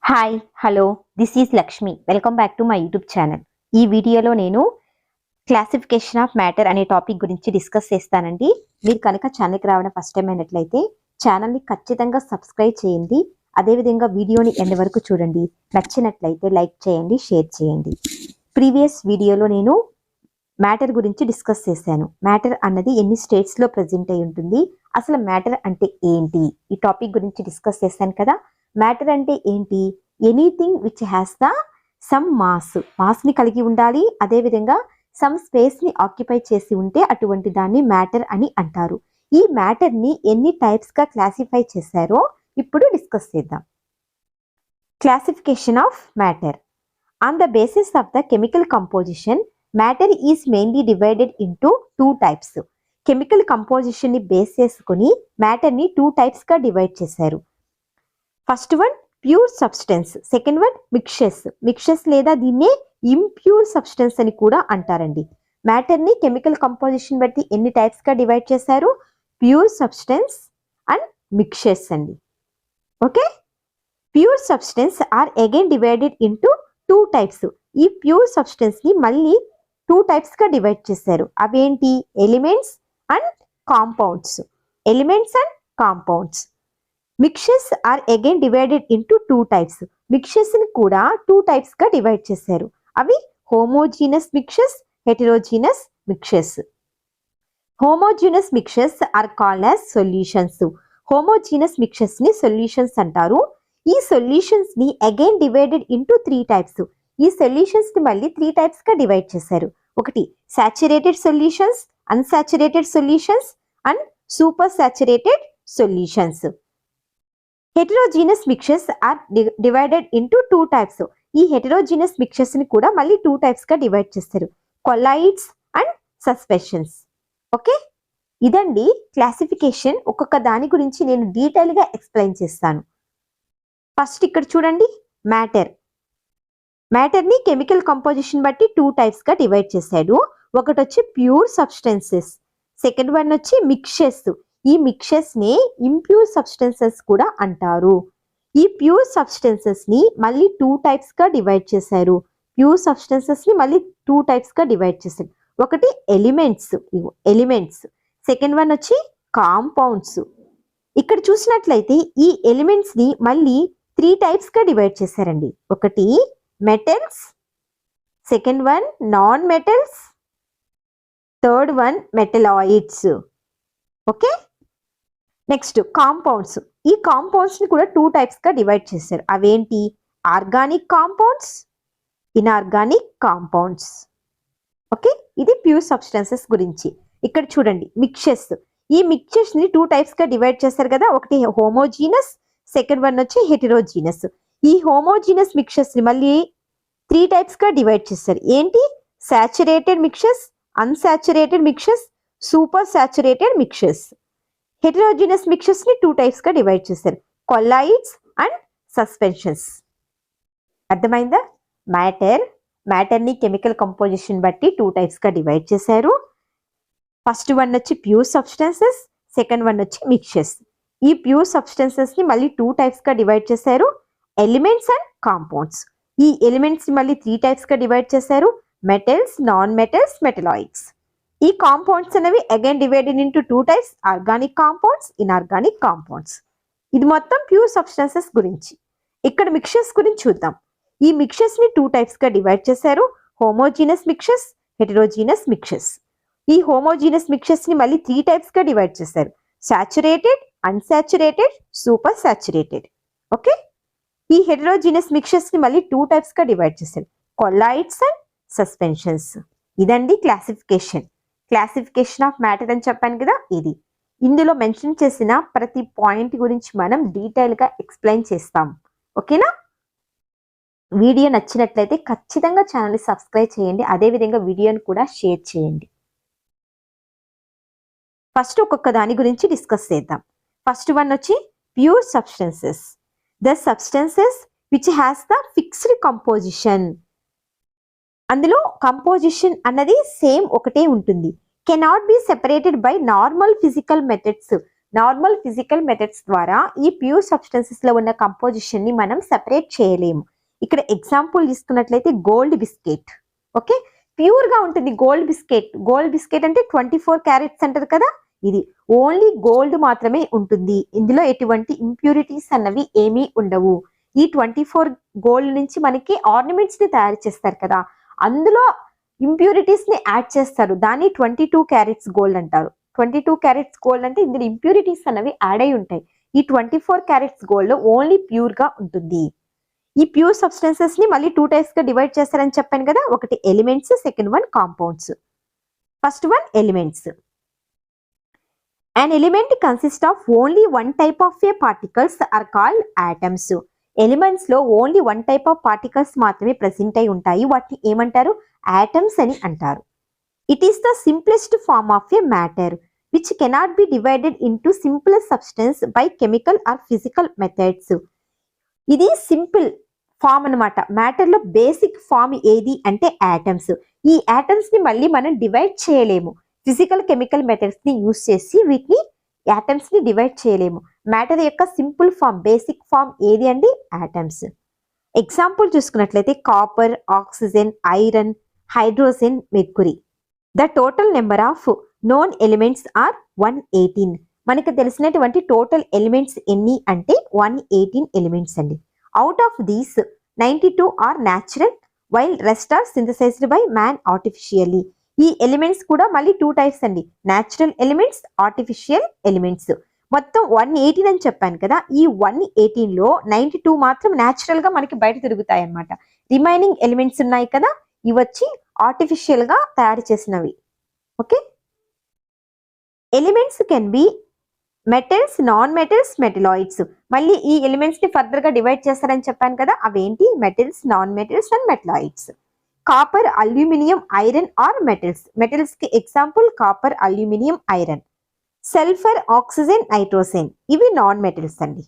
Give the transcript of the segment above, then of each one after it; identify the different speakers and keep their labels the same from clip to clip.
Speaker 1: Hi hello this is Lakshmi welcome back to my YouTube channel. ఈ వీడియోలో నేను classification of matter అనే topic గురించి డిస్కస్ చేస్తానండి. మీరు కనుక ఛానల్కి రావడం ఫస్ట్ టైం అయినట్లయితే ఛానల్ని ఖచ్చితంగా సబ్స్క్రైబ్ చేయండి. అదేవిధంగా వీడియోని ఎండ్ వరకు చూడండి. నచ్చినట్లయితే లైక్ చేయండి, షేర్ చేయండి. ప్రీవియస్ వీడియోలో నేను మ్యాటర్ గురించి డిస్కస్ చేశాను. మ్యాటర్ అన్నది ఎన్ని స్టేట్స్లో ప్రజెంట్ అయి ఉంటుంది, అసలు మ్యాటర్ అంటే ఏంటి, ఈ టాపిక్ గురించి డిస్కస్ చేశాను కదా. మ్యాటర్ అంటే ఏంటి? Anything which has the some మాస్ని కలిగి ఉండాలి, అదేవిధంగా సమ్ స్పేస్ని ఆక్యుపై చేసి ఉంటే అటువంటి దాన్ని మ్యాటర్ అని అంటారు. ఈ మ్యాటర్ని ఎన్ని టైప్స్గా క్లాసిఫై చేశారో ఇప్పుడు డిస్కస్ చేద్దాం. Classification of matter. On the basis of the chemical composition, matter is mainly divided into two types. Chemical కంపోజిషన్ని బేస్ చేసుకుని మ్యాటర్ని టూ టైప్స్గా డివైడ్ చేశారు. First one pure substance, second one mixes లేదా దీన్నే ఇంప్యూర్ సబ్స్టెన్స్ అని కూడా అంటారండి. మ్యాటర్ని కెమికల్ కంపోజిషన్ బట్టి ఎన్ని టైప్స్గా డివైడ్ చేశారు? ప్యూర్ సబ్స్టెన్స్ అండ్ మిక్సెస్ అండి. Okay, pure substance are again divided into two types. ఈ ప్యూర్ సబ్స్టెన్స్ని మళ్ళీ టూ టైప్స్గా డివైడ్ చేశారు. అవేంటి? Elements and compounds. Mixes are again divided into two types. మిక్సెస్ని కూడా టూ టైప్స్గా డివైడ్ చేశారు. అవి homogeneous mixes, heterogeneous mixes. Homogeneous mixes are called as solutions. Homogeneous మిక్సెస్ని సొల్యూషన్స్ అంటారు. ఈ సొల్యూషన్స్ని again divided into three types. ఈ సొల్యూషన్స్ని మళ్ళీ త్రీ టైప్స్గా డివైడ్ చేశారు. ఒకటి saturated solutions, unsaturated solutions and super saturated solutions. Heterogeneous mixes are divided into two types. ఈ హెటెరోజీనస్ మిక్సెస్ ని కూడా మళ్ళీ టూ టైప్స్ గా డివైడ్ చేస్తారు, కొలాయిడ్స్ అండ్ సస్పెన్షన్స్. ఓకే, ఇదండి క్లాసిఫికేషన్. ఒక్కొక్క దాని గురించి నేను డీటెయిల్ గా ఎక్స్ప్లెయిన్ చేస్తాను. ఫస్ట్ ఇక్కడ చూడండి, మ్యాటర్ ని కెమికల్ కంపోజిషన్ బట్టి టూ టైప్స్ గా డివైడ్ చేశాడు. ఒకటి వచ్చి ప్యూర్ సబ్స్టెన్సెస్, సెకండ్ వన్ వచ్చి మిక్సెస్. ఈ మిక్సెస్ ని ఇంప్యూర్ సబ్స్టెన్సెస్ కూడా అంటారు. ఈ ప్యూర్ సబ్స్టెన్సెస్ ని మళ్ళీ టూ టైప్స్ గా డివైడ్ చేశారు. ఒకటి ఎలిమెంట్స్, సెకండ్ వన్ వచ్చి కాంపౌండ్స్. ఇక్కడ చూసినట్లయితే ఈ ఎలిమెంట్స్ ని మళ్ళీ త్రీ టైప్స్ గా డివైడ్ చేశారండి. ఒకటి metals, second one non metals, third one metalloids. Okay, next compounds. ఈ కాంపౌండ్స్ ని కూడా టూ టైప్స్ గా డివైడ్ చేశారు. అవేంటి? Organic compounds, inorganic compounds. Okay, ఇది ప్యూర్ సబ్స్టెన్సెస్ గురించి. ఇక్కడ చూడండి మిక్సెస్. ఈ మిక్సెస్ ని టూ టైప్స్ గా డివైడ్ చేశారు కదా. ఒకటి హోమోజీనస్, సెకండ్ వన్ వచ్చి హెటెరోజీనస్. ఈ హోమోజీనస్ మిక్సెస్ ని మళ్ళీ త్రీ టైప్స్ గా డివైడ్ చేశారు. ఏంటి? Saturated mixes, unsaturated mixes, super saturated mixes. Heterogeneous mixes ని టూ టైప్స్ గా డివైడ్ చేశారు, కొలాయిడ్స్ అండ్ సస్పెన్షన్స్. అర్థమైందా? మ్యాటర్ ని కెమికల్ కంపోజిషన్ బట్టి టూ టైప్స్ గా డివైడ్ చేశారు. ఫస్ట్ వన్ వచ్చి ప్యూర్ సబ్స్టెన్సెస్, సెకండ్ వన్ వచ్చి మిక్సెస్. ఈ ప్యూర్ సబ్స్టెన్సెస్ ని మళ్ళీ టూ టైప్స్ గా డివైడ్ చేశారు, ఎలిమెంట్స్ అండ్ కాంపౌండ్స్. ఈ ఎలిమెంట్స్ ని మళ్ళీ త్రీ టైప్స్ గా డివైడ్ చేశారు, మెటల్స్, నాన్ మెటల్స్, మెటలాయిడ్స్. ఈ కాంపౌండ్స్ అనేవి again divided into two types, organic compounds, inorganic compounds. ఇది మొత్తం ప్యూర్ సబ్స్టెన్సెస్ గురించి. ఇక్కడ మిక్సెస్ గురించి చూద్దాం. ఈ మిక్సెస్ ని టూ టైప్స్ గా డివైడ్ చేశారు, హోమోజీనస్ మిక్సెస్, హెటెరోజీనస్ మిక్సెస్. ఈ హోమోజీనస్ మిక్సెస్ ని మళ్ళీ త్రీ టైప్స్ గా డివైడ్ చేశారు, saturated, unsaturated, super saturated. Okay, ఈ హెటెరోజీనస్ మిక్సెస్ ని మళ్ళీ టూ టైప్స్ గా డివైడ్ చేశారు, కొలాయిడ్స్ అండ్ సస్పెన్షన్స్. ఇదండి క్లాసిఫికేషన్ ఆఫ్ మ్యాటర్ అని చెప్పాను కదా. ఇది ఇందులో మెన్షన్ చేసిన ప్రతి పాయింట్ గురించి మనం డీటెయిల్ గా ఎక్స్ప్లెయిన్ చేస్తాం. ఓకేనా? వీడియో నచ్చినట్లయితే ఖచ్చితంగా ఛానల్ని సబ్స్క్రైబ్ చేయండి, అదేవిధంగా వీడియోని కూడా షేర్ చేయండి. ఫస్ట్ ఒక్కొక్క దాని గురించి డిస్కస్ చేద్దాం. ఫస్ట్ వన్ వచ్చి pure substances. The substances which has the fixed composition. అందులో కంపోజిషన్ అన్నది సేమ్ ఒకటే ఉంటుంది. Cannot be separated by normal physical methods. Normal physical methods ద్వారా ఈ ప్యూర్ సబ్స్టెన్సెస్ లో ఉన్న కంపోజిషన్ ని మనం సెపరేట్ చేయలేము. ఇక్కడ ఎగ్జాంపుల్ తీసుకున్నట్లయితే గోల్డ్ బిస్కెట్. ఓకే, ప్యూర్ గా ఉంటుంది గోల్డ్ బిస్కెట్. గోల్డ్ బిస్కెట్ అంటే 24 క్యారెట్స్ అంటారు కదా, ఇది ఓన్లీ గోల్డ్ మాత్రమే ఉంటుంది. ఇందులో ఎటువంటి ఇంప్యూరిటీస్ అన్నవి ఏమీ ఉండవు. ఈ 24 గోల్డ్ నుంచి మనకి ఆర్నమెంట్స్ ని తయారు చేస్తారు కదా, అందులో ఇంప్యూరిటీస్ ని యాడ్ చేస్తారు. దాన్ని 22 క్యారెట్స్ గోల్డ్ అంటారు. 22 క్యారెట్స్ గోల్డ్ అంటే ఇందులో ఇంప్యూరిటీస్ అన్నవి యాడ్ అయి ఉంటాయి. ఈ 24 క్యారెట్స్ గోల్డ్ ఓన్లీ ప్యూర్ గా ఉంటుంది. ఈ ప్యూర్ సబ్స్టెన్సెస్ ని మళ్ళీ 2 టైప్స్ గా డివైడ్ చేస్తారని చెప్పాను కదా, ఒకటి elements, second one compounds. First one elements. An element consists of only one type of a particles are called atoms. Elements లో only one type of particles మాత్రమే ప్రెసెంట్ అయి ఉంటాయి. వాటిని ఏమంటారు? ఆటమ్స్ అని అంటారు. It is the simplest form of a matter which cannot be divided into simple substance by chemical or physical methods. ఇది simple form అనమాట. మ్యాటర్ లో బేసిక్ ఫామ్ ఏది అంటే ఆటమ్స్. ఈ ఆటమ్స్ ని మళ్ళీ మనం డివైడ్ చేయలేము. ఫిజికల్ కెమికల్ మెథడ్స్ ని యూజ్ చేసి వీటిని ఆటమ్స్ ని డివైడ్ చేయలేము. మ్యాటర్ యొక్క సింపుల్ ఫామ్, బేసిక్ ఫామ్ ఏది అండి? ఆటమ్స్. ఎగ్జాంపుల్ చూసుకున్నట్లయితే copper, oxygen, iron, hydrogen, mercury. The total number of known elements are 118. మనకు తెలిసినటువంటి టోటల్ ఎలిమెంట్స్ ఎన్ని అంటే 118 ఎలిమెంట్స్ అండి. Out of these 92 are natural while rest are synthesised by man artificially. ఈ elements కూడా మళ్ళీ 2 టైప్స్ అండి, న్యాచురల్ ఎలిమెంట్స్, ఆర్టిఫిషియల్ ఎలిమెంట్స్. మొత్తం 118 అని చెప్పాను కదా, ఈ 118 లో 92 మాత్రం న్యాచురల్ గా మనకి బయట తిరుగుతాయి అన్నమాట. రిమైనింగ్ ఎలిమెంట్స్ ఉన్నాయి కదా, ఇవి వచ్చి ఆర్టిఫిషియల్ గా తయారు చేసినవి. Okay, elements can be metals, non metals, metalloids. మళ్ళీ ఈ ఎలిమెంట్స్ ని ఫర్దర్ గా డివైడ్ చేస్తారని చెప్పాను కదా, అవేంటి? Metals, non metals and metalloids. Copper, aluminium, iron are metals. Metals కి example copper, aluminium, iron. Sulphur, oxygen, nitrogen ఇవి నాన్ మెటల్స్ అండి.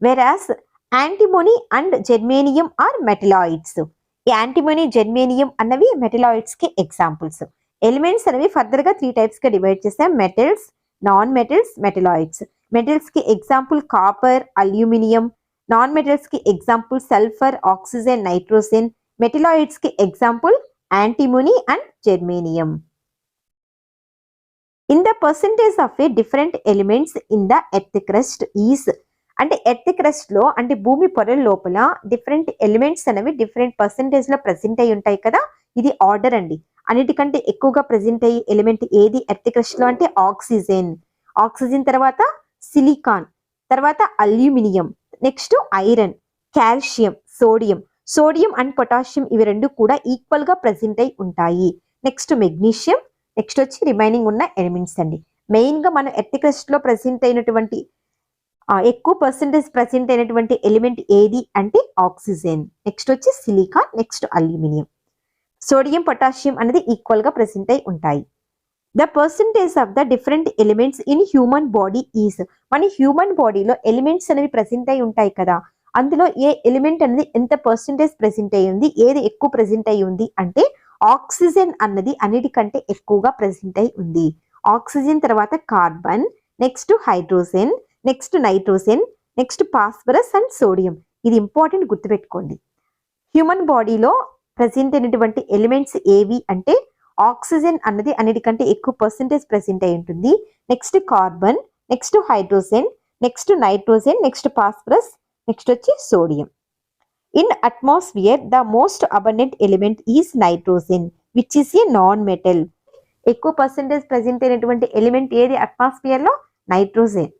Speaker 1: వెరాస్ antimony and germanium are metalloids. Antimony, germanium అన్నవి మెటలాయిడ్స్ కి ఎగ్జాంపుల్స్. ఎలిమెంట్స్ అనేవి ఫర్దర్ గా 3 types గా divide చేసాం, metals, non metals, metalloids. Metals కి example copper, aluminium. Non metals కి example sulphur, oxygen, nitrogen. Metalloids కి example antimony and germanium. In the percentage of a different elements in the earth crust is. అంటే earth crust లో అంటే భూమి పొరల లోపల different elements అనేవి డిఫరెంట్ పర్సంటేజ్ లో ప్రెసెంట్ అయి ఉంటాయి కదా, ఇది ఆర్డర్ అండి. అన్నిటికంటే ఎక్కువగా ప్రెసెంట్ అయ్యే ఎలిమెంట్ ఏది ఎర్త్ క్రస్ట్ లో అంటే ఆక్సిజన్. ఆక్సిజన్ తర్వాత సిలికాన్, తర్వాత aluminium, next iron, calcium, sodium. Sodium and potassium ఇవి రెండు కూడా ఈక్వల్ గా ప్రెసెంట్ అయి ఉంటాయి. నెక్స్ట్ మెగ్నీషియం, నెక్స్ట్ వచ్చి రిమైనింగ్ ఉన్న ఎలిమెంట్స్ అండి. మెయిన్ గా మనం ఎర్త్ క్రస్ట్ లో ప్రెసెంట్ అయినటువంటి ఎక్కువ పర్సెంటేజ్ ప్రెసెంట్ అయినటువంటి ఎలిమెంట్ ఏది అంటే ఆక్సిజన్, నెక్స్ట్ వచ్చి silicon, next aluminium. Sodium, potassium అనేది ఈక్వల్ గా ప్రెసెంట్ అయి ఉంటాయి. The percentage of the different elements in human body is. మన హ్యూమన్ బాడీలో ఎలిమెంట్స్ అనేవి ప్రెసెంట్ అయి ఉంటాయి కదా, అందులో ఏ ఎలిమెంట్ అనేది ఎంత పర్సెంటేజ్ ప్రెసెంట్ అయి ఉంది, ఏది ఎక్కువ ప్రెసెంట్ అయి ఉంది అంటే ఆక్సిజన్ అన్నది అన్నిటికంటే ఎక్కువగా ప్రెసెంట్ అయి ఉంది. ఆక్సిజన్ తర్వాత carbon, next hydrogen, next nitrogen, next phosphorus and sodium. ఇది ఇంపార్టెంట్, గుర్తుపెట్టుకోండి. హ్యూమన్ బాడీలో ప్రెసెంట్ అయినటువంటి ఎలిమెంట్స్ ఏవి అంటే ఆక్సిజన్ అన్నది అన్నిటికంటే ఎక్కువ పర్సెంటేజ్ ప్రెసెంట్ అయి ఉంటుంది. Next carbon, next hydrogen, next nitrogen, next phosphorus, next వచ్చి sodium. In atmosphere the most abundant element is nitrogen which is a non metal. ఎక్కువ పర్సెంటేజ్ ప్రెసెంట్ అయినటువంటి ఎలిమెంట్ ఏది అట్మాస్ఫియర్ లో? నైట్రోజన్.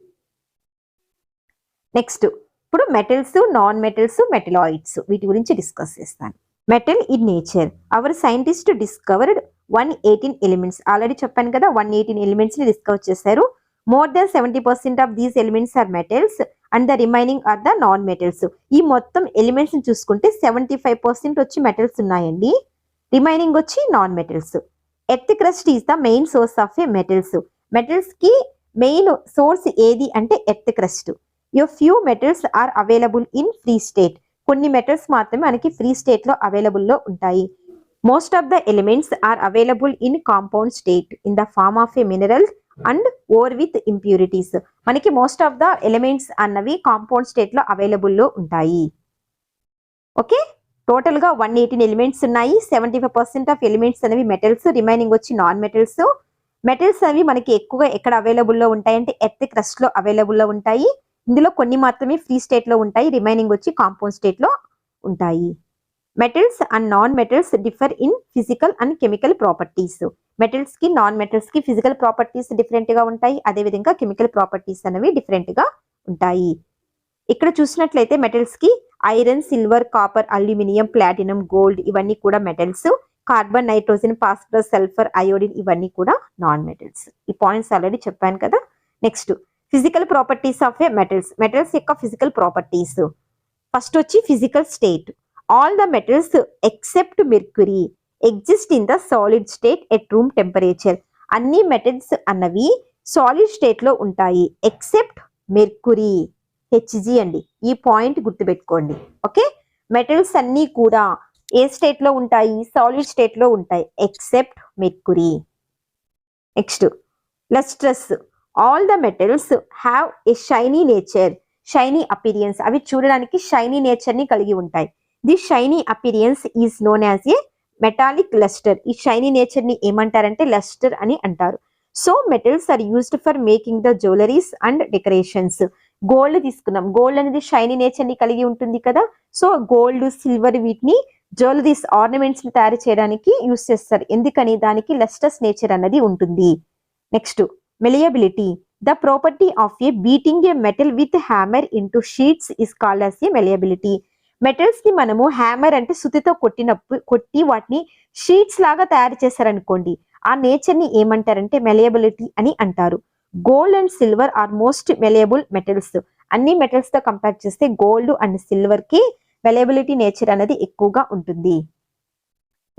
Speaker 1: నెక్స్ట్ ఇప్పుడు metals, non metals, metalloids వీటి గురించి discuss చేస్తాను. Metal in nature. Our scientist discovered 118 elements. Already చెప్పాను కదా, 118 ఎలిమెంట్స్ ని డిస్కవర్ చేశారు. More than 70% of these elements are metals and the remaining are the non metals. ఈ మొత్తం ఎలిమెంట్స్ ని చూసుకుంటే 75% వచ్చి మెటల్స్ ఉన్నాయండి, రిమైనింగ్ వచ్చి non metals. Earth crust is the main source of a metals. Metals కి మెయిన్ సోర్స్ ఏది అంటే earth crust. A few metals are available in free state. కొన్ని మెటల్స్ మాత్రమే మనకి ఫ్రీ స్టేట్ లో అవైలబుల్ లో ఉంటాయి. Most of the elements are available in compound state in the form of a minerals and ore with impurities. మనకి most of the elements అన్నవి compound state లో available లో ఉంటాయి. ఓకే, టోటల్ గా 118 elements ఉన్నాయి. 75% ఆఫ్ ఎలిమెంట్స్ అనేవి metals, remaining వచ్చి non metals. Metals అనేవి మనకి ఎక్కువగా ఎక్కడ అవైలబుల్ లో ఉంటాయి అంటే ఎర్త్ క్రస్ట్ లో అవైలబుల్ లో ఉంటాయి. ఇందులో కొన్ని మాత్రమే ఫ్రీ స్టేట్ లో ఉంటాయి, రిమైనింగ్ వచ్చి కాంపౌండ్ స్టేట్ లో ఉంటాయి. Metals and non metals differ in physical and chemical properties. Metals కి నాన్ మెటల్స్ కి ఫిజికల్ ప్రాపర్టీస్ డిఫరెంట్ గా ఉంటాయి, అదే విధంగా కెమికల్ ప్రాపర్టీస్ అనేవి డిఫరెంట్ గా ఉంటాయి. ఇక్కడ చూసినట్లయితే మెటల్స్ కి iron, silver, copper, aluminium, platinum, gold ఇవన్నీ కూడా metals. Carbon, nitrogen, phosphorus, sulphur, iodine ఇవన్నీ కూడా నాన్ మెటల్స్. ఈ పాయింట్స్ ఆల్రెడీ చెప్పాను కదా. Next physical properties of a metals. Metals యొక్క ఫిజికల్ ప్రాపర్టీస్. ఫస్ట్ వచ్చి physical state. All the metals except mercury exist in the solid state at room temperature. అన్ని metals అన్నవి solid state లో ఉంటాయి except mercury, Hg అండి. ఈ point గుర్తుపెట్టుకోండి. Okay, metals అన్ని కూడా ఏ స్టేట్ లో ఉంటాయి? సాలిడ్ స్టేట్ లో ఉంటాయి except mercury. Next lustrous. All the metals have a shiny nature, shiny appearance. అవి చూడడానికి షైనీ నేచర్ ని కలిగి ఉంటాయి. The shiny appearance is known as a metallic lustre. ఈ షైనీ నేచర్ ని ఏమంటారంటే లస్టర్ అని అంటారు. So metals are used for making the jewelleries and decorations. Gold తీసుకున్నాం, గోల్డ్ అనేది షైనీ నేచర్ ని కలిగి ఉంటుంది కదా. సో గోల్డ్, సిల్వర్ వీటిని జ్యువెలరీస్, ఆర్నమెంట్స్ ని తయారు చేయడానికి యూస్ చేస్తారు. ఎందుకని? దానికి లస్టర్స్ నేచర్ అన్నది ఉంటుంది. Next malleability. The property of a beating a metal with hammer into sheets is called as a malleability. Metals ని మనము హ్యామర్ అంటే సుతితో కొట్టి వాటిని షీట్స్ లాగా తయారు చేశారనుకోండి, ఆ నేచర్ ని ఏమంటారంటే మెలియబిలిటీ అని అంటారు. Gold and silver are most malleable metals. అన్ని మెటల్స్ తో కంపేర్ చేస్తే గోల్డ్ అండ్ సిల్వర్ కి మెలియబిలిటీ నేచర్ అనేది ఎక్కువగా ఉంటుంది.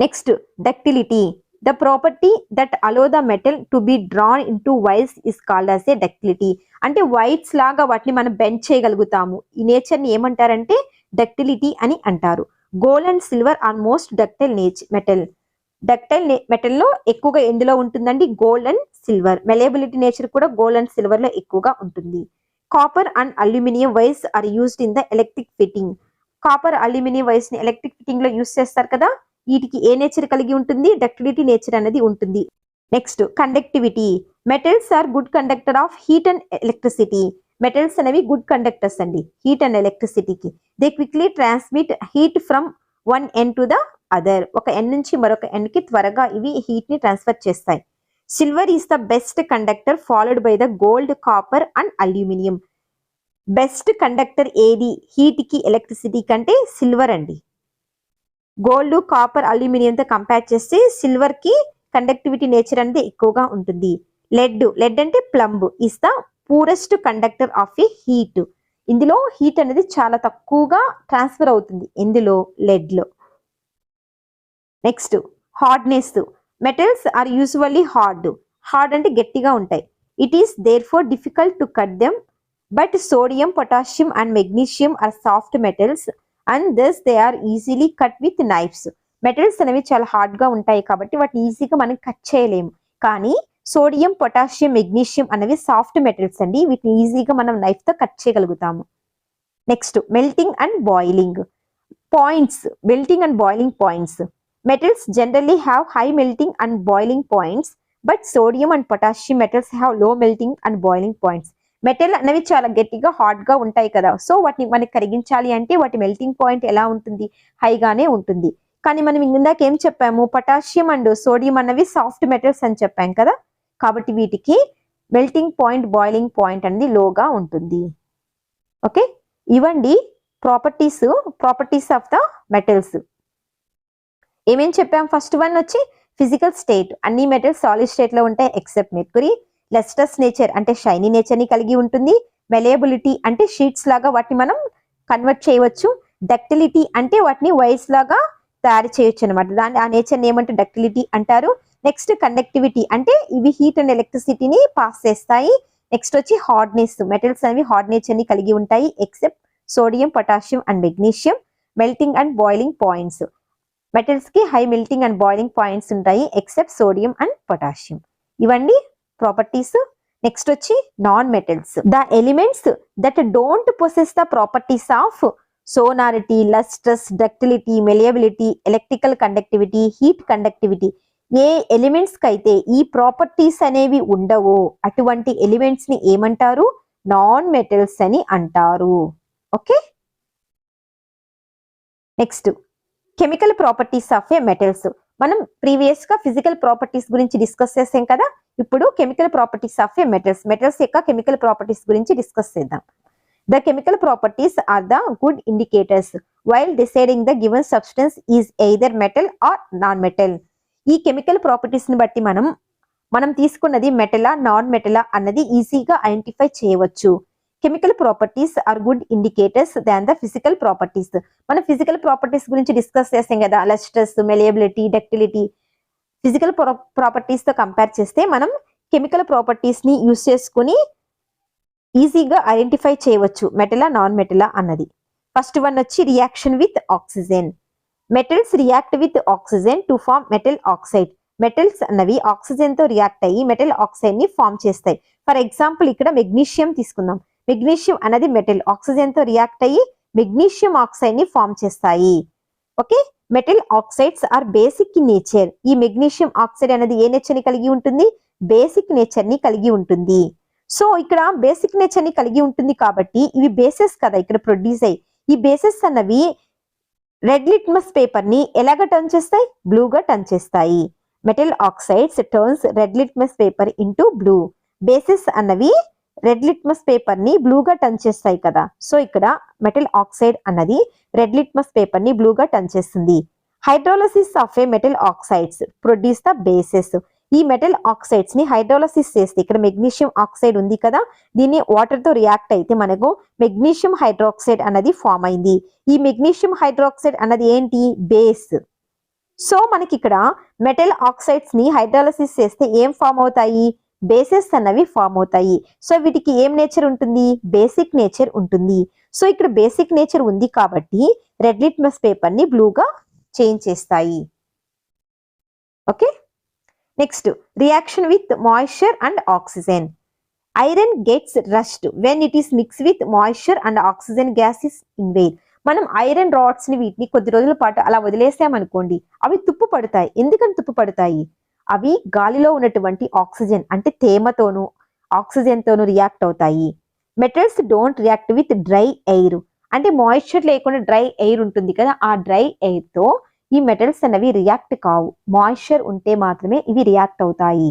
Speaker 1: Next ductility. The property that allow the metal to be drawn in to wires is called as a ductility. అంటే wires లాగా వాటిని మనం బెండ్ చేయగలుగుతాము. ఈ నేచర్ ని ఏమంటారంటే డక్టిలిటీ అని అంటారు. Gold and silver are most ductile metal. Ductile metal లో ఎక్కువగా ఎందులో ఉంటుందండి? Gold and silver. Malleability nature కూడా గోల్డ్ అండ్ సిల్వర్ లో ఎక్కువగా ఉంటుంది. Copper and aluminium wires are used in the electric fitting. Copper, aluminium wires ని ఎలక్ట్రిక్ ఫిట్టింగ్ లో యూస్ చేస్తారు కదా. వీటికి ఏ నేచర్ కలిగి ఉంటుంది? డక్టిలిటీ నేచర్ అనేది ఉంటుంది. Next conductivity. Metals are good conductor of heat and electricity. Metals అనేవి గుడ్ కండక్టర్స్ అండి హీట్ అండ్ ఎలక్ట్రిసిటీకి. They quickly transmit heat from one end to the other. ఒక ఎండ్ నుంచి మరొక ఎండ్ కి త్వరగా ఇవి హీట్ ని ట్రాన్స్ఫర్ చేస్తాయి. Silver is the best conductor followed by the gold, copper and aluminium. Best conductor ఏది హీట్ కి, ఎలక్ట్రిసిటీ కంటే? సిల్వర్ అండి. గోల్డ్, కాపర్, అల్యూమినియంతో కంపేర్ చేస్తే సిల్వర్ కి కండక్టివిటీ నేచర్ అనేది ఎక్కువగా ఉంటుంది. లెడ్ అంటే plumb is the poorest conductor of a heat. ఇందులో హీట్ అనేది చాలా తక్కువగా ట్రాన్స్ఫర్ అవుతుంది. ఇందులో లెడ్ లో. Next hardness. Metals are usually hard. Hard అంటే గట్టిగా ఉంటాయి. It is there four difficult to cut them. But sodium, potassium and magnesium are soft metals and this they are easily cut with knifes. Metals అనేవి చాలా hard గా ఉంటాయి కాబట్టి వాటిని ఈజీగా మనం కట్ చేయలేము. కానీ సోడియం, పొటాషియం, మెగ్నీషియం అనేవి సాఫ్ట్ మెటల్స్ అండి. వీటిని ఈజీగా మనం నైఫ్ తో కట్ చేయగలుగుతాము. Next melting and boiling points. Melting and boiling points. Metals generally have high melting and boiling points, but sodium and potassium metals have low melting and boiling points. Metal అనేవి చాలా గట్టిగా hot గా ఉంటాయి కదా. So వాటిని మనకి కరిగించాలి అంటే వాటి మెల్టింగ్ పాయింట్ ఎలా ఉంటుంది? హైగానే ఉంటుంది. కానీ మనం ఇందాక ఏం చెప్పాము? పొటాషియం అండ్ సోడియం అనేవి సాఫ్ట్ మెటల్స్ అని చెప్పాం కదా. కాబట్టి వీటికి మెల్టింగ్ పాయింట్, బాయిలింగ్ పాయింట్ అనేది లోగా ఉంటుంది. ఓకే, ఇవండి ప్రాపర్టీస్ ఆఫ్ ద మెటల్స్. ఏమేం చెప్పాం? ఫస్ట్ వన్ వచ్చి ఫిజికల్ స్టేట్. అన్ని మెటల్స్ సాలిడ్ స్టేట్ లో ఉంటాయి ఎక్సెప్ట్ మెర్క్యూరీ. లస్టర్స్ నేచర్ అంటే షైనీ నేచర్ ని కలిగి ఉంటుంది. మెలియబిలిటీ అంటే షీట్స్ లాగా వాటిని మనం కన్వర్ట్ చేయవచ్చు. డక్టిలిటీ అంటే వాటిని వైర్స్ లాగా తయారు చేయొచ్చు అనమాట. ఆ నేచర్ ఏమంటే డక్టిలిటీ అంటారు. నెక్స్ట్ కండక్టివిటీ అంటే ఇవి హీట్ అండ్ ఎలక్ట్రిసిటీని పాస్ చేస్తాయి. నెక్స్ట్ వచ్చి హార్డ్నెస్. మెటల్స్ అనేవి హార్డ్ నేచర్ ని కలిగి ఉంటాయి except sodium, potassium and magnesium. Melting and boiling points. Metals కి high melting and boiling points ఉంటాయి ఎక్సెప్ట్ సోడియం అండ్ పొటాషియం. ఇవన్నీ ప్రాపర్టీస్. నెక్స్ట్ వచ్చి non metals, the elements that don't possess the properties of sonority, lustrous, ductility, malleability, electrical conductivity, heat conductivity. ఏ elements కి అయితే ఈ properties అనేవి ఉండవో అటువంటి elements ని ఏమంటారు? నాన్ మెటల్స్ అని అంటారు. Okay, next chemical properties of a metals. మనం ప్రీవియస్ గా ఫిజికల్ ప్రాపర్టీస్ గురించి డిస్కస్ చేసాం కదా, ఇప్పుడు chemical properties of a metals, metals యొక్క కెమికల్ ప్రాపర్టీస్ గురించి డిస్కస్ చేద్దాం. The chemical properties are the good indicators while deciding the given substance is either metal or non metal. ఈ chemical properties ని బట్టి మనం తీసుకున్నది మెటలా నాన్ మెటలా అన్నది ఈజీగా ఐడెంటిఫై చేయవచ్చు. Chemical properties are good indicators than the physical properties. మనం ఫిజికల్ ప్రాపర్టీస్ గురించి డిస్కస్ చేసాం కదా, lustrous, malleability, ductility. Physical properties తో కంపేర్ చేస్తే మనం కెమికల్ ప్రాపర్టీస్ ని యూజ్ చేసుకుని ఈజీగా ఐడెంటిఫై చేయవచ్చు మెటలా నాన్ మెటలా అన్నది. ఫస్ట్ వన్ వచ్చి reaction with oxygen. Metals react with oxygen to form metal oxide. Metals అన్నవి ఆక్సిజన్ తో రియాక్ట్ అయ్యి మెటల్ ఆక్సైడ్ ని ఫార్మ్ చేస్తాయి. ఫర్ ఎగ్జాంపుల్ ఇక్కడ మెగ్నీషియం తీసుకుందాం. మెగ్నీషియం అనేది మెటల్, ఆక్సిజన్ తో రియాక్ట్ అయ్యి మెగ్నీషియం ఆక్సైడ్ ని ఫార్మ్ చేస్తాయి. Okay, metal oxides are basic in nature. ఈ మెగ్నీషియం ఆక్సైడ్ అనేది ఏ నేచర్ ని కలిగి ఉంటుంది? బేసిక్ నేచర్ ని కలిగి ఉంటుంది. సో ఇక్కడ బేసిక్ నేచర్ ని కలిగి ఉంటుంది కాబట్టి ఇవి బేసెస్ కదా ఇక్కడ ప్రొడ్యూస్ అయ్యి. ఈ బేసెస్ అన్నవి రెడ్ లిట్మస్ పేపర్ ని ఎలాగ టర్న్ చేస్తాయి? బ్లూగా టర్న్ చేస్తాయి. Metal oxides turns red litmus paper into blue. Bases అన్నవి రెడ్ లిట్మస్ పేపర్ ని బ్లూగా టర్న్ చేస్తాయి కదా, సో ఇక్కడ మెటల్ ఆక్సైడ్ అన్నది రెడ్ లిట్మస్ పేపర్ ని బ్లూగా టర్న్ చేస్తుంది. Hydrolysis of A metal oxides produce the bases. ఈ మెటల్ ఆక్సైడ్స్ ని హైడ్రోలసిస్ చేస్తే ఇక్కడ మెగ్నీషియం ఆక్సైడ్ ఉంది కదా, దీన్ని వాటర్ తో రియాక్ట్ అయితే మనకు మెగ్నీషియం హైడ్రాక్సైడ్ అన్నది ఫామ్ అయింది. ఈ మెగ్నీషియం హైడ్రాక్సైడ్ అన్నది ఏంటి? బేస్. సో మనకి ఇక్కడ మెటల్ ఆక్సైడ్స్ ని హైడ్రాలసిస్ చేస్తే ఏం ఫామ్ అవుతాయి? బేసెస్ అన్నవి ఫామ్ అవుతాయి. సో వీటికి ఏం నేచర్ ఉంటుంది? బేసిక్ నేచర్ ఉంటుంది. సో ఇక్కడ బేసిక్ నేచర్ ఉంది కాబట్టి రెడ్ లిట్మస్ పేపర్ ని బ్లూగా చేంజ్ చేస్తాయి. Okay, next reaction with moisture and oxygen. Iron gets rust when it is mix with moisture and oxygen gas is in air. మనం iron rods ని వీటిని కొద్ది రోజుల పాటు అలా వదిలేసామనుకోండి, అవి తుప్పు పడతాయి. ఎందుకని తుప్పు పడతాయి? అవి గాలిలో ఉన్నటువంటి ఆక్సిజన్ అంటే తేమతోను ఆక్సిజన్ తోను రియాక్ట్ అవుతాయి. Metals don't react with dry air. అంటే మాయిశ్చర్ లేకుండా డ్రై ఎయిర్ ఉంటుంది కదా, ఆ డ్రై ఎయిర్ తో ఈ మెటల్స్ అనేవి రియాక్ట్ కావు. మాయిశ్చర్ ఉంటే మాత్రమే ఇవి రియాక్ట్ అవుతాయి.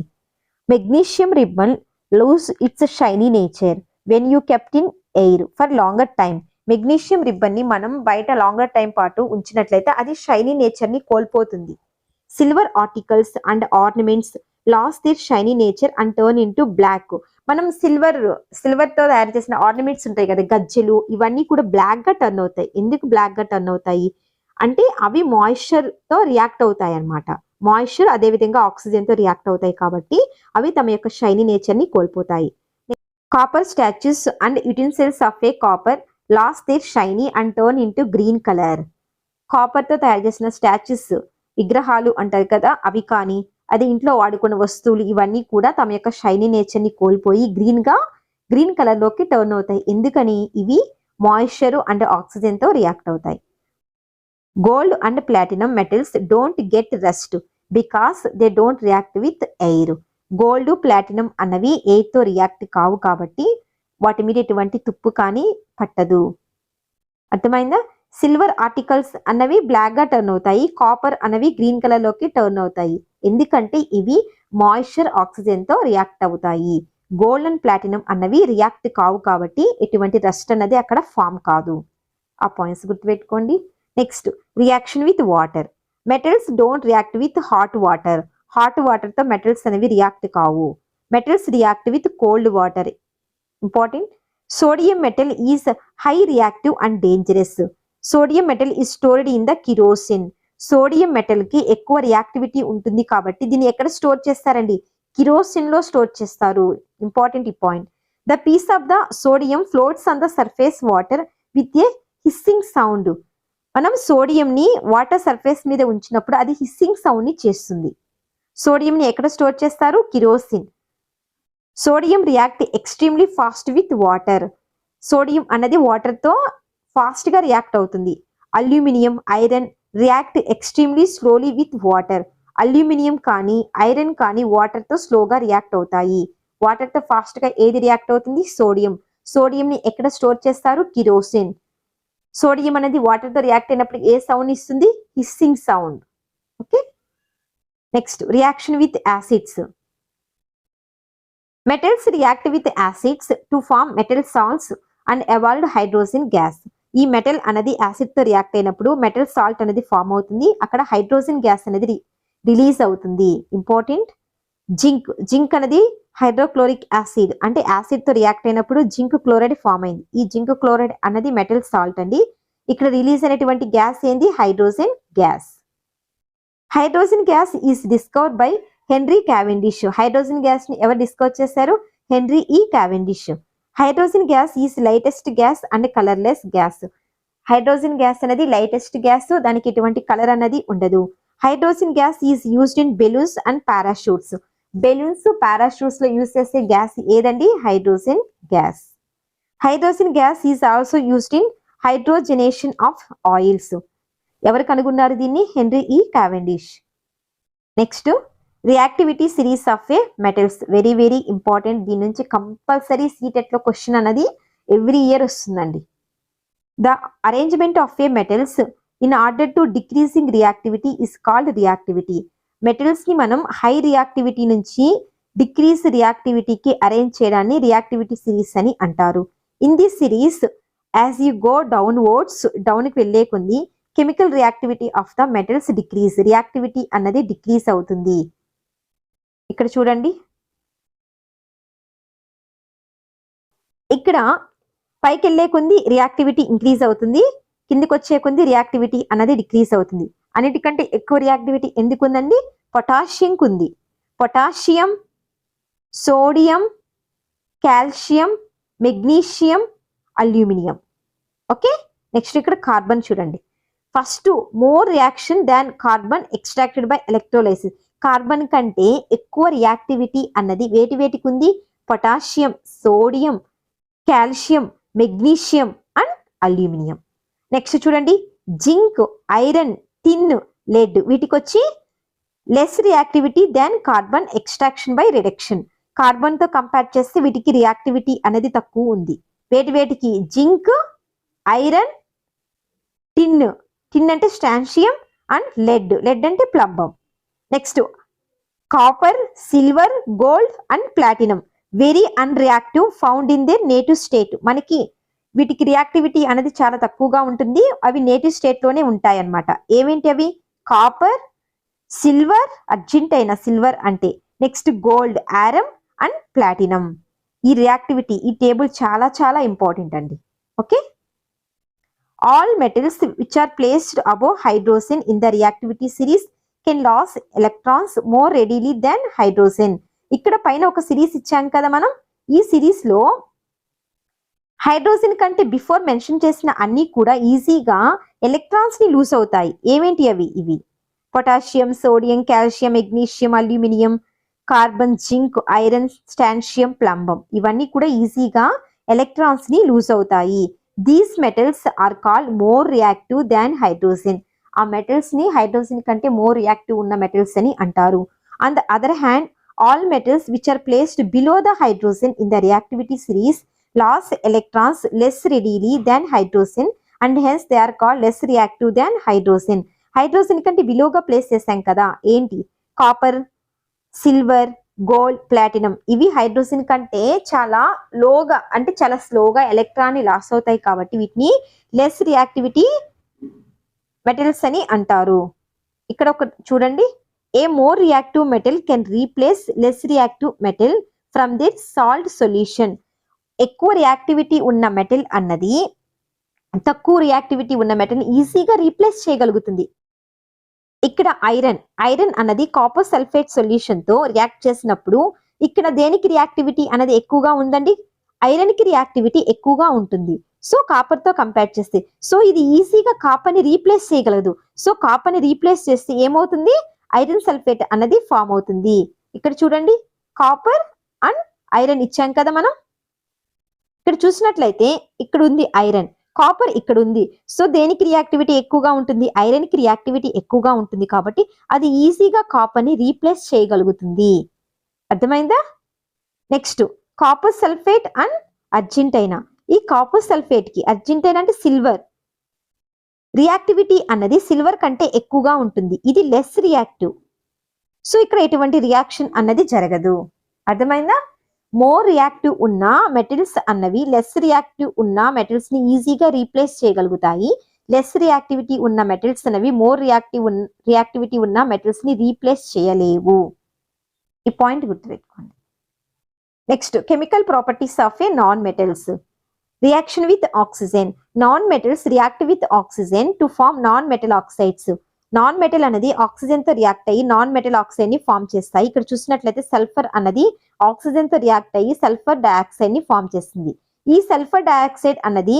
Speaker 1: Magnesium ribbon lose its shiny nature when you kept in air for longer time. Magnesium ribbon ని మనం బయట లాంగర్ టైం పాటు ఉంచినట్లయితే అది షైనీ నేచర్ ని కోల్పోతుంది. Silver articles and ornaments lose their shiny nature and turn into black. మనం silver తో తయారు చేసిన ఆర్నమెంట్స్ ఉంటాయి కదా, గజ్జెలు, ఇవన్నీ కూడా బ్లాక్ గా టర్న్ అవుతాయి. ఎందుకు బ్లాక్ గా టర్న్ అవుతాయి అంటే అవి మాయిశ్చర్ తో రియాక్ట్ అవుతాయి అన్నమాట. మాయిశ్చర్ అదే విధంగా ఆక్సిజన్ తో రియాక్ట్ అవుతాయి కాబట్టి అవి తమ యొక్క షైనీ నేచర్ ని కోల్పోతాయి. Copper statues and utensils of a copper lose their shiny and turn into green colour. Copper తో తయారు చేసిన స్టాచ్యూస్, విగ్రహాలు అంటారు కదా, అవి కానీ అది ఇంట్లో వాడుకున్న వస్తువులు ఇవన్నీ కూడా తమ యొక్క షైనీ నేచర్ ని కోల్పోయి గ్రీన్ కలర్ లోకి టర్న్ అవుతాయి. ఎందుకని? ఇవి మాయిశ్చర్ అండ్ ఆక్సిజన్ తో రియాక్ట్ అవుతాయి. Gold and platinum metals don't get rust because they don't react with air. Gold, platinum అన్నవి ఎయిర్ తో రియాక్ట్ కావు కాబట్టి వాటి మీద ఎటువంటి తుప్పు కానీ పట్టదు. అర్థమైందా? సిల్వర్ ఆర్టికల్స్ అన్నవి బ్లాక్ గా టర్న్ అవుతాయి. కాపర్ అన్నవి గ్రీన్ కలర్ లోకి టర్న్ అవుతాయి. ఎందుకంటే ఇవి మాయిశ్చర్ ఆక్సిజన్ తో రియాక్ట్ అవుతాయి. గోల్డ్ అండ్ ప్లాటినం అన్నవి రియాక్ట్ కావు కాబట్టి ఎటువంటి రస్ట్ అన్నది అక్కడ ఫామ్ కాదు. ఆ పాయింట్స్ గుర్తుపెట్టుకోండి. Next reaction with water. Metals don't react with hot water. Hot water తో మెటల్స్ అనేవి రియాక్ట్ కావు. Metals react with cold water. Important. Sodium metal is high reactive and dangerous. Sodium metal is stored in the kerosene. Sodium metal కి ఎక్కువ reactivity ఉంటుంది కాబట్టి దీన్ని ఎక్కడ store చేస్తారండి? కిరోసిన్ లో స్టోర్ చేస్తారు. ఇంపార్టెంట్ ఈ point. The piece of the sodium floats on the surface water with a hissing sound. మనం సోడియం ని వాటర్ సర్ఫేస్ మీద ఉంచినప్పుడు అది హిస్సింగ్ సౌండ్ ని చేస్తుంది. సోడియం ని ఎక్కడ స్టోర్ చేస్తారు? Kerosene. Sodium react extremely fast with water. Sodium అన్నది వాటర్ తో ఫాస్ట్ గా రియాక్ట్ అవుతుంది. Aluminium, iron react extremely slowly with water. Aluminium కానీ ఐరన్ కానీ వాటర్ తో స్లోగా రియాక్ట్ అవుతాయి. వాటర్ తో ఫాస్ట్ గా ఏది రియాక్ట్ అవుతుంది? సోడియం. సోడియం ని ఎక్కడ స్టోర్ చేస్తారు? కిరోసిన్. సోడియం అనేది వాటర్ తో రియాక్ట్ అయినప్పుడు ఏ సౌండ్ ఇస్తుంది? Hissing sound. Okay, next reaction with acids. Metals react with acids to form metal salts and evolved hydrogen gas. ఈ మెటల్ అనేది యాసిడ్ తో రియాక్ట్ అయినప్పుడు మెటల్ సాల్ట్ అనేది ఫామ్ అవుతుంది. అక్కడ హైడ్రోజన్ గ్యాస్ అనేది రిలీజ్ అవుతుంది. ఇంపార్టెంట్. జింక్ అనేది హైడ్రోక్లోరిక్ యాసిడ్, అంటే యాసిడ్ తో రియాక్ట్ అయినప్పుడు జింక్ క్లోరైడ్ ఫామ్ అయింది. ఈ జింక్ క్లోరైడ్ అనేది మెటల్ సాల్ట్ అండి. ఇక్కడ రిలీజ్ అయినటువంటి గ్యాస్ ఏంది? Hydrogen gas. Hydrogen gas is discovered by henry Cavendish. Hydrogen gas ని ఎవరు డిస్కవర్ చేశారు? హెన్రీ ఈ Cavendish. Hydrogen gas is lightest gas and colourless gas. Hydrogen gas అనేది లైటెస్ట్ గ్యాస్, దానికి ఎటువంటి కలర్ అనేది ఉండదు. Hydrogen gas is used in balloons and parachutes. Balloons, parachutes లో యూజ్ చేసే గ్యాస్ ఏదండి? Hydrogen gas. Hydrogen gas is also used in hydrogenation of oils. ఎవరు కనుగొన్నారు దీన్ని? హెన్రీ ఈ Cavendish. Next reactivity series of a metals. Very very important. దీని నుంచి compulsory CTET లో క్వశ్చన్ అనేది ఎవ్రీ ఇయర్ వస్తుందండి. The arrangement of a metals in order to decreasing reactivity is called reactivity. Metals ని మనం హై రియాక్టివిటీ నుంచి decrease రియాక్టివిటీకి arrange చేయడాన్ని reactivity series అని అంటారు. In this series as you go downwards, down కి వెళ్లే కొంది chemical reactivity of the metals decrease. Reactivity అన్నది డిక్రీజ్ అవుతుంది. ఇక్కడ చూడండి, ఇక్కడ పైకి వెళ్లే కొంది రియాక్టివిటీ ఇంక్రీజ్ అవుతుంది, కిందికి వచ్చే కొంది రియాక్టివిటీ అన్నది డిక్రీజ్ అవుతుంది. అన్నిటికంటే ఎక్కువ రియాక్టివిటీ ఎందుకు ఉందండి? పొటాషియం కుంది. Potassium, sodium, calcium, magnesium, aluminium. Okay, next ఇక్కడ కార్బన్ చూడండి. First more reaction than carbon extracted by electrolysis. Carbon కంటే ఎక్కువ రియాక్టివిటీ అన్నది వేటికి ఉంది? Potassium, sodium, calcium, magnesium and aluminium. Next చూడండి, జింక్, ఐరన్, టిన్, లెడ్ వీటికి వచ్చి less reactivity than carbon extraction by reduction. Carbon తో కంపేర్ చేస్తే వీటికి రియాక్టివిటీ అనేది తక్కువ ఉంది. వేటికి? Zinc, iron, tin. టిన్ అంటే స్టాన్షియం అండ్ లెడ్ అంటే plumbum. Next copper, silver, gold and platinum very unreactive found in their native state. మనకి వీటికి రియాక్టివిటీ అనేది చాలా తక్కువగా ఉంటుంది. అవి నేటివ్ స్టేట్ లోనే ఉంటాయి అన్నమాట. ఏమేంటి అవి? కాపర్, సిల్వర్, అర్జెంట్ అయిన సిల్వర్ అంటే, next gold, aurum and platinum. ఈ రియాక్టివిటీ, ఈ టేబుల్ చాలా చాలా ఇంపార్టెంట్ అండి. Okay, all metals which are placed above hydrogen in the reactivity series can loss electrons more readily than hydrogen. ఇక్కడ పైన ఒక సిరీస్ ఇచ్చాం కదా మనం. ఈ సిరీస్ లో హైడ్రోజన్ కంటే బిఫోర్ మెన్షన్ చేసిన అన్ని కూడా ఈజీగా ఎలక్ట్రాన్స్ ని లూజ్ అవుతాయి. ఏమేంటి అవి? ఇవి potassium, sodium, calcium, magnesium, aluminium, carbon, zinc, iron, stannum, plumbum. ఇవన్నీ కూడా ఈజీగా ఎలక్ట్రాన్స్ ని లూజ్ అవుతాయి. These metals are called more reactive than hydrogen. ఆ మెటల్స్ ని హైడ్రోజన్ కంటే మోర్ రియాక్టివ్ ఉన్న మెటల్స్ అని అంటారు. On the other hand all metals which are placed below the hydrogen in the reactivity series loss electrons less readily than hydrogen and hence they are called less reactive than hydrogen. hydrogen కంటే బిలోగా place చేసాం కదా. ఏంటి? Copper, silver, gold, platinum. ఇవి hydrogen కంటే చాలా లోగా, అంటే చాలా స్లోగా ఎలక్ట్రాన్ ని లాస్ అవుతాయి కాబట్టి వీటిని లెస్ రియాక్టివిటీ మెటల్స్ అని అంటారు. ఇక్కడ ఒక చూడండి, A more reactive metal can replace less reactive metal from their salt solution. ఎక్కువ రియాక్టివిటీ ఉన్న మెటల్ అన్నది తక్కువ రియాక్టివిటీ ఉన్న మెటల్ ఈజీగా రీప్లేస్ చేయగలుగుతుంది. ఇక్కడ ఐరన్ అన్నది కాపర్ సల్ఫేట్ సొల్యూషన్ తో రియాక్ట్ చేసినప్పుడు ఇక్కడ దేనికి రియాక్టివిటీ అనేది ఎక్కువగా ఉందండి? ఐరన్ కి రియాక్టివిటీ ఎక్కువగా ఉంటుంది. సో కాపర్ తో కంపేర్ చేస్తే, సో ఇది ఈజీగా కాపర్ ని రీప్లేస్ చేయగలదు. సో కాపర్ ని రీప్లేస్ చేస్తే ఏమవుతుంది? ఐరన్ సల్ఫేట్ అన్నది ఫామ్ అవుతుంది. ఇక్కడ చూడండి, కాపర్ అండ్ ఐరన్ ఇచ్చాం కదా మనం. ఇక్కడ చూసినట్లయితే ఇక్కడ ఉంది ఐరన్, కాపర్ ఇక్కడ ఉంది. సో దేనికి రియాక్టివిటీ ఎక్కువగా ఉంటుంది? ఐరన్ కి రియాక్టివిటీ ఎక్కువగా ఉంటుంది కాబట్టి అది ఈజీగా కాపర్ ని రీప్లేస్ చేయగలుగుతుంది. అర్థమైందా? Next copper sulphate and Argentina. ఈ కాపర్ సల్ఫేట్ కి, అర్జెంటైనా అంటే సిల్వర్, రియాక్టివిటీ అన్నది సిల్వర్ కంటే ఎక్కువగా ఉంటుంది. ఇది లెస్ రియాక్టివ్. సో ఇక్కడ ఎటువంటి రియాక్షన్ అన్నది జరగదు. అర్థమైందా? మోర్ రియాక్టివ్ ఉన్న మెటల్స్ అన్నవి లెస్ రియాక్టివ్ ఉన్న మెటల్స్ ని ఈజీగా రీప్లేస్ చేయగలుగుతాయి. లెస్ రియాక్టివిటీ ఉన్న మెటల్స్ అన్నవి మోర్ రియాక్టివిటీ ఉన్న మెటల్స్ ని రీప్లేస్ చేయలేవు. ఈ పాయింట్ గుర్తుపెట్టుకోండి. Next chemical properties of a non metals. Reaction with oxygen. Non metals react with oxygen to form non metal oxides. Non metal అనేది oxygen తో react అయ్యి నాన్ మెటల్ ఆక్సైడ్ ని form చేస్తాయి. ఇక్కడ చూసినట్లయితే సల్ఫర్ అన్నది ఆక్సిజన్ తో రియాక్ట్ అయ్యి సల్ఫర్ డయాక్సైడ్ ని ఫామ్ చేస్తుంది. ఈ సల్ఫర్ డయాక్సైడ్ అన్నది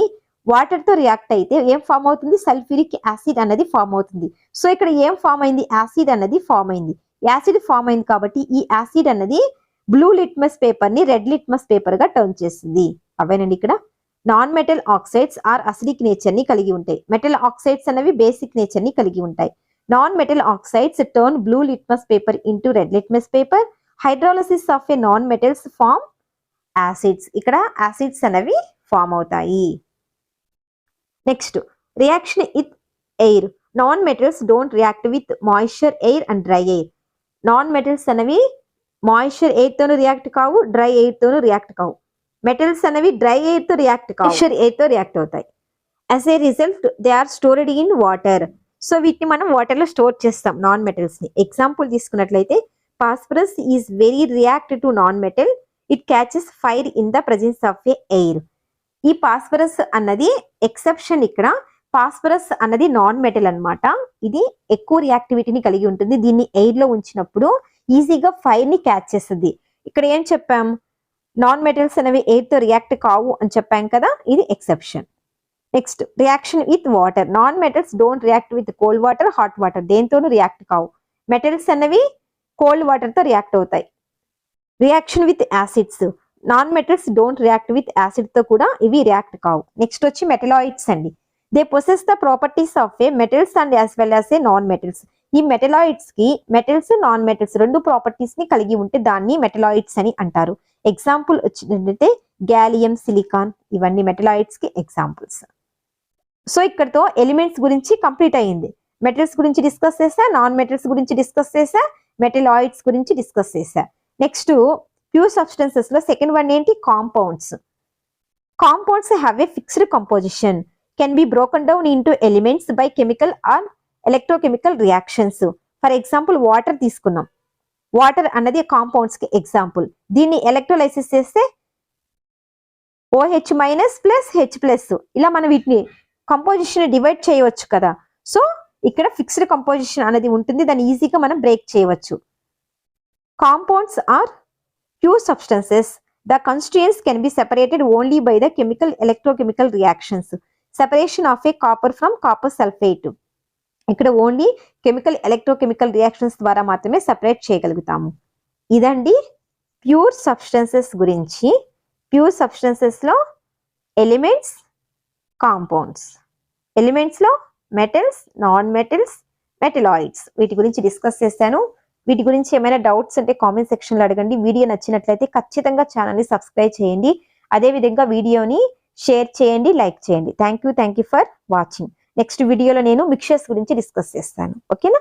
Speaker 1: వాటర్ తో రియాక్ట్ అయితే ఏం ఫామ్ అవుతుంది? సల్ఫ్యూరిక్ యాసిడ్ అన్నది ఫామ్ అవుతుంది. సో ఇక్కడ ఏం ఫామ్ అయింది? యాసిడ్ అన్నది ఫామ్ అయింది. యాసిడ్ ఫామ్ అయింది కాబట్టి ఈ యాసిడ్ అన్నది బ్లూ లిట్మస్ పేపర్ ని రెడ్ లిట్మస్ పేపర్ గా టర్న్ చేస్తుంది. అవేనండి ఇక్కడ non metal oxides are acidic nature ని కలిగి ఉంటాయి. మెటల్ ఆక్సైడ్స్ అనేవి బేసిక్ నేచర్ ని కలిగి ఉంటాయి. Non metal oxides turn blue litmus paper into red litmus paper. Hydrolysis of a non metals form acids. ఇక్కడ యాసిడ్స్ అనేవి ఫామ్ అవుతాయి. Next reaction with air. Non metals don't react with moisture, air and dry air. Non metals అనేవి moisture air తోను react కావు, dry air తోను react కావు. Metals అనేవి dry air తో రియాక్ట్ కావు, మాయిశ్చర్ ఎయిర్ తో రియాక్ట్ అవుతాయి. As a result they are stored in water. So వీటిని మనం వాటర్ లో స్టోర్ చేస్తాం నాన్ మెటల్స్ ని. ఎగ్జాంపుల్ తీసుకున్నట్లయితే phosphorus is very react to non metal. It catches fire in the presence of a air. ఈ phosphorus అన్నది exception. ఇక్కడ phosphorus అన్నది నాన్ మెటల్ అన్నమాట. ఇది ఎక్కువ రియాక్టివిటీని కలిగి ఉంటుంది. దీన్ని ఎయిర్ లో ఉంచినప్పుడు ఈజీగా ఫైర్ ని క్యాచ్ చేస్తుంది. ఇక్కడ ఏం చెప్పాం? నాన్ మెటల్స్ అనేవి ఎయిర్ తో రియాక్ట్ కావు అని చెప్పాం కదా, ఇది exception. Next reaction with water. Non metals don't react with cold water, hot water. దేంతోనూ రియాక్ట్ కావు. మెటల్స్ అనేవి కోల్డ్ వాటర్ తో రియాక్ట్ అవుతాయి. Reaction with acids. Non metals don't react with acid తో కూడా ఇవి రియాక్ట్ కావు. నెక్స్ట్ వచ్చి మెటలాయిడ్స్ అండి. They possess the properties of a metals and as well as a non metals. ఈ మెటలాయిడ్స్ కి మెటల్స్, నాన్ మెటల్స్ రెండు ప్రాపర్టీస్ ని కలిగి ఉంటే దాన్ని మెటలాయిడ్స్ అని అంటారు. ఎగ్జాంపుల్ వచ్చినట్లయితే గ్యాలియం, సిలికాన్, ఇవన్నీ మెటలాయిడ్స్ కి ఎగ్జాంపుల్స్. సో ఇక్కడతో ఎలిమెంట్స్ గురించి కంప్లీట్ అయ్యింది. మెటల్స్ గురించి డిస్కస్ చేసా, నాన్ మెటల్స్ గురించి డిస్కస్ చేసా, మెటలాయిడ్స్ గురించి డిస్కస్ చేసా. నెక్స్ట్ ప్యూర్ సబ్స్టెన్సెస్ లో సెకండ్ వన్ ఏంటి? Compounds. Compounds have a fixed composition, can be broken down into elements by chemical are electrochemical reactions. For example water తీసుకున్నాం. Water అన్నది compounds కి example. దీన్ని electrolysis చేస్తే OH- plus H+. ఇలా మనం వీటిని కంపోజిషన్ డివైడ్ చేయవచ్చు కదా. సో ఇక్కడ ఫిక్స్డ్ కంపోజిషన్ అనేది ఉంటుంది, దాన్ని ఈజీగా మనం బ్రేక్ చేయవచ్చు. Compounds are pure substances. The constituents can be separated only by the chemical electrochemical reactions. Separation of a copper from copper sulphate. ఇక్కడ ఓన్లీ కెమికల్ ఎలక్ట్రోకెమికల్ రియాక్షన్స్ ద్వారా మాత్రమే సెపరేట్ చేయగలుగుతాము. ఇదండి ప్యూర్ సబ్స్టెన్సెస్ గురించి. ప్యూర్ సబ్స్టెన్సెస్ లో elements, compounds. Elements లో metals, non metals, metalloids, వీటి గురించి డిస్కస్ చేశాను. వీటి గురించి ఏమైనా డౌట్స్ ఉంటే కామెంట్ సెక్షన్ లో అడగండి. వీడియో నచ్చినట్లయితే ఖచ్చితంగా ఛానల్ ని సబ్స్క్రైబ్ చేయండి. అదేవిధంగా వీడియోని షేర్ చేయండి, లైక్ చేయండి. Thank you for watching. Next వీడియోలో నేను మిక్చర్స్ గురించి డిస్కస్ చేస్తాను. ఓకేనా?